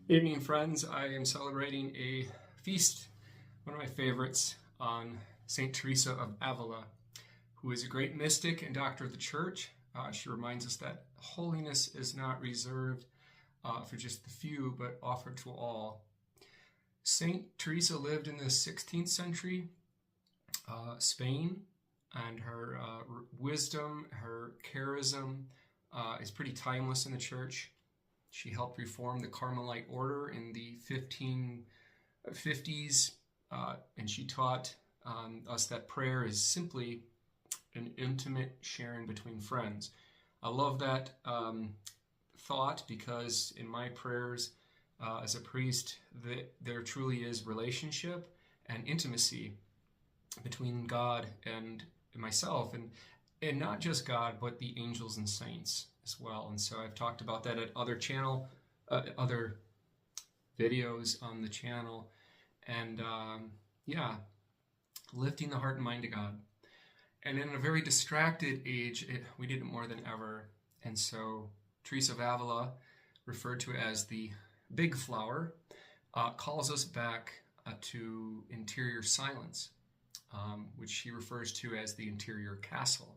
Evening, friends. I am celebrating a feast, one of my favorites, on St. Teresa of Avila, who is a great mystic and doctor of the church. She reminds us that holiness is not reserved for just the few, but offered to all. St. Teresa lived in the 16th century Spain, and her wisdom, her charism is pretty timeless in the church. She helped reform the Carmelite order in the 1550s, and she taught us that prayer is simply an intimate sharing between friends. I love that thought because in my prayers as a priest, there truly is relationship and intimacy between God and myself, and not just God, but the angels and saints as well. And so I've talked about that at other videos on the channel, and lifting the heart and mind to God. And in a very distracted age, we need it more than ever. And so Teresa of Avila, referred to as the big flower, calls us back to interior silence, which she refers to as the interior castle,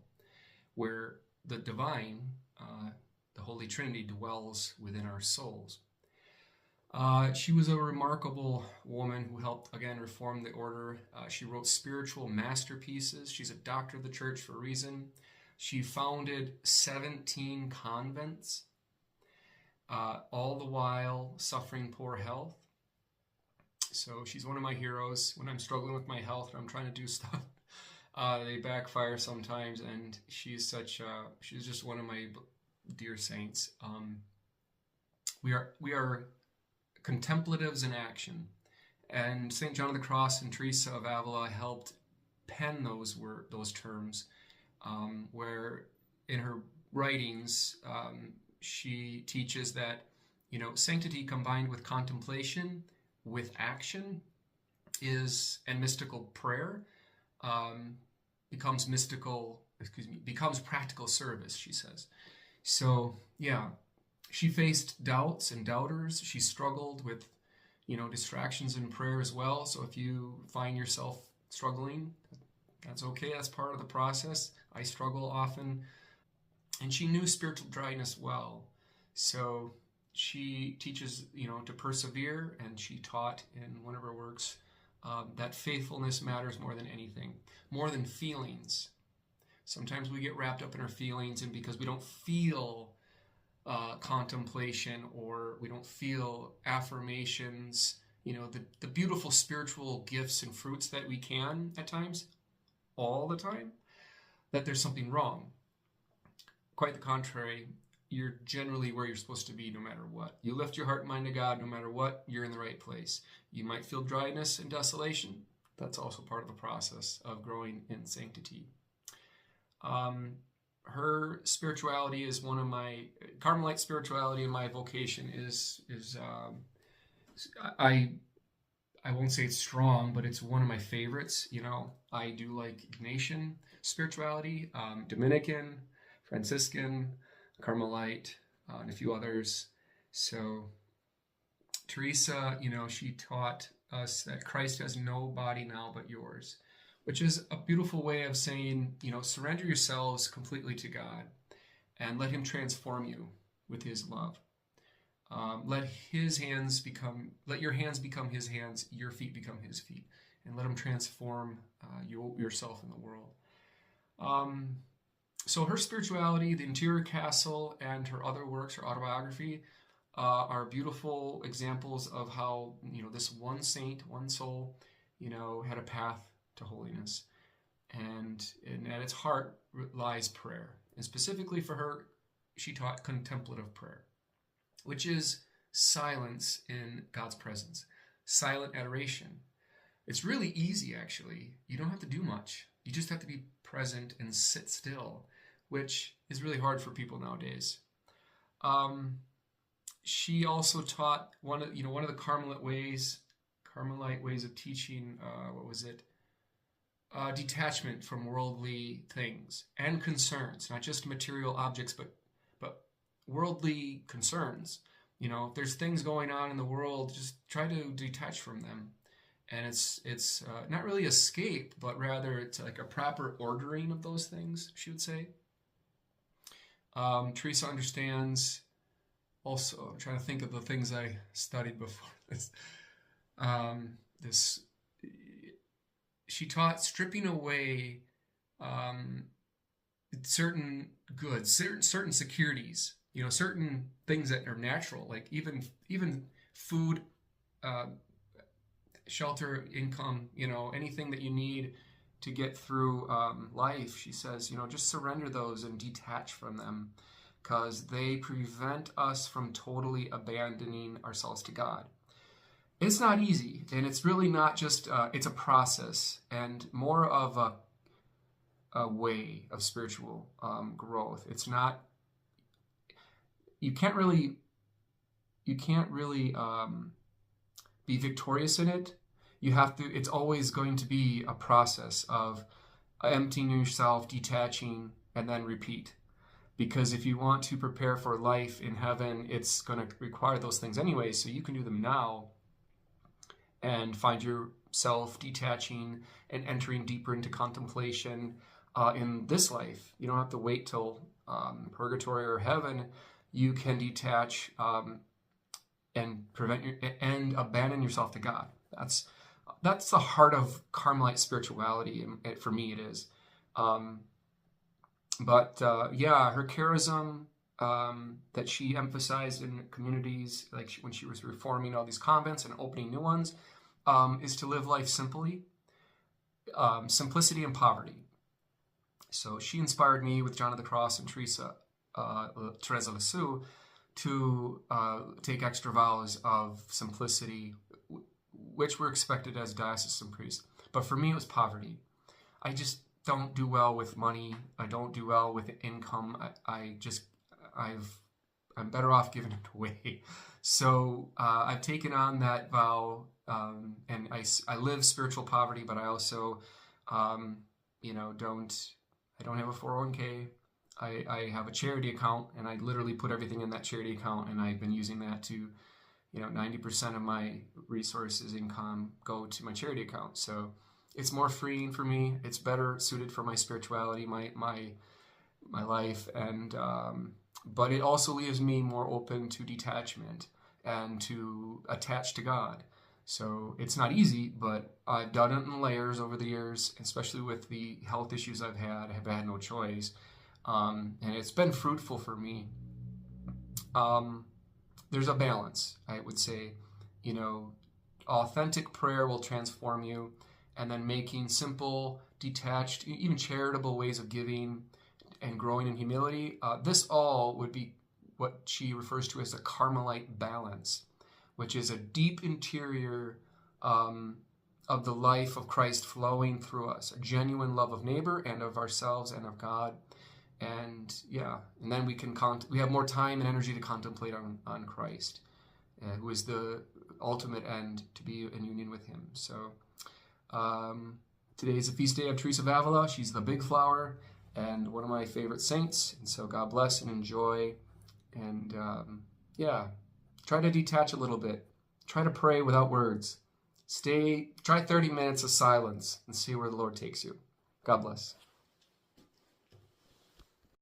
where the divine, the Holy Trinity, dwells within our souls. She was a remarkable woman who helped, again, reform the order. She wrote spiritual masterpieces. She's a doctor of the church for a reason. She founded 17 convents, all the while suffering poor health. So she's one of my heroes. When I'm struggling with my health or I'm trying to do stuff, they backfire sometimes, and she's just one of my dear saints. We are contemplatives in action, and St. John of the Cross and Teresa of Avila helped pen those terms, where in her writings she teaches that sanctity combined with contemplation, with action, and mystical prayer becomes practical service, she says. So yeah, she faced doubts and doubters. She struggled with distractions in prayer as well. So if you find yourself struggling, that's okay. That's part of the process. I struggle often. And she knew spiritual dryness well. So she teaches to persevere, and she taught in one of her works that faithfulness matters more than anything, more than feelings. Sometimes we get wrapped up in our feelings, and because we don't feel contemplation, or we don't feel affirmations, the beautiful spiritual gifts and fruits that we can at times, all the time, that there's something wrong. Quite the contrary. You're generally where you're supposed to be no matter what. You lift your heart and mind to God no matter what, you're in the right place. You might feel dryness and desolation. That's also part of the process of growing in sanctity. Her spirituality is one of my Carmelite spirituality, and my vocation is I won't say it's strong, but it's one of my favorites. I do like Ignatian spirituality, Dominican, Franciscan, Carmelite, and a few others. So Teresa, she taught us that Christ has no body now but yours, which is a beautiful way of saying, surrender yourselves completely to God and let him transform you with his love. Let your hands become his hands, your feet become his feet, and let him transform yourself in the world. So her spirituality, the interior castle, and her other works, her autobiography, are beautiful examples of how, this one saint, one soul, had a path to holiness. And at its heart lies prayer. And specifically for her, she taught contemplative prayer, which is silence in God's presence, silent adoration. It's really easy, actually. You don't have to do much. You just have to be present and sit still, which is really hard for people nowadays. She also taught one of the Carmelite ways of teaching. Detachment from worldly things and concerns, not just material objects, but worldly concerns. You know, if there's things going on in the world, just try to detach from them. And it's not really escape, but rather it's like a proper ordering of those things, she would say. Teresa understands also, I'm trying to think of the things I studied before this. This she taught stripping away certain goods, certain securities, you know, certain things that are natural, like even food, shelter, income, you know, anything that you need to get through life. She says, you know, just surrender those and detach from them, because they prevent us from totally abandoning ourselves to God. It's not easy, and it's really not just, it's a process and more of a way of spiritual growth. It's not, you can't really be victorious in it. You have to, it's always going to be a process of emptying yourself, detaching, and then repeat. Because if you want to prepare for life in heaven, it's going to require those things anyway, so you can do them now and find yourself detaching and entering deeper into contemplation in this life. You don't have to wait till purgatory or heaven. You can detach and abandon yourself to God. That's the heart of Carmelite spirituality, and for me it is. But her charism that she emphasized in communities, like when she was reforming all these convents and opening new ones, is to live life simply, simplicity and poverty. So she inspired me with John of the Cross and Teresa of Lisieux to take extra vows of simplicity, which were expected as diocesan priests. But for me, it was poverty. I just don't do well with money. I don't do well with income. I'm better off giving it away. So I've taken on that vow, and I live spiritual poverty, but I also, I don't have a 401k. I have a charity account, and I literally put everything in that charity account, and I've been using that to, 90% of my resources, income, go to my charity account. So it's more freeing for me. It's better suited for my spirituality, my life, and but it also leaves me more open to detachment and to attach to God. So it's not easy, but I've done it in layers over the years, especially with the health issues I've had. I've had no choice, and it's been fruitful for me. There's a balance, I would say. Authentic prayer will transform you, and then making simple, detached, even charitable ways of giving and growing in humility. This all would be what she refers to as a Carmelite balance, which is a deep interior of the life of Christ flowing through us, a genuine love of neighbor and of ourselves and of God. And then we have more time and energy to contemplate on Christ, who is the ultimate end, to be in union with him. So today is the feast day of Teresa of Avila. She's the big flower and one of my favorite saints. And so God bless and enjoy. And try to detach a little bit. Try to pray without words. Try 30 minutes of silence and see where the Lord takes you. God bless.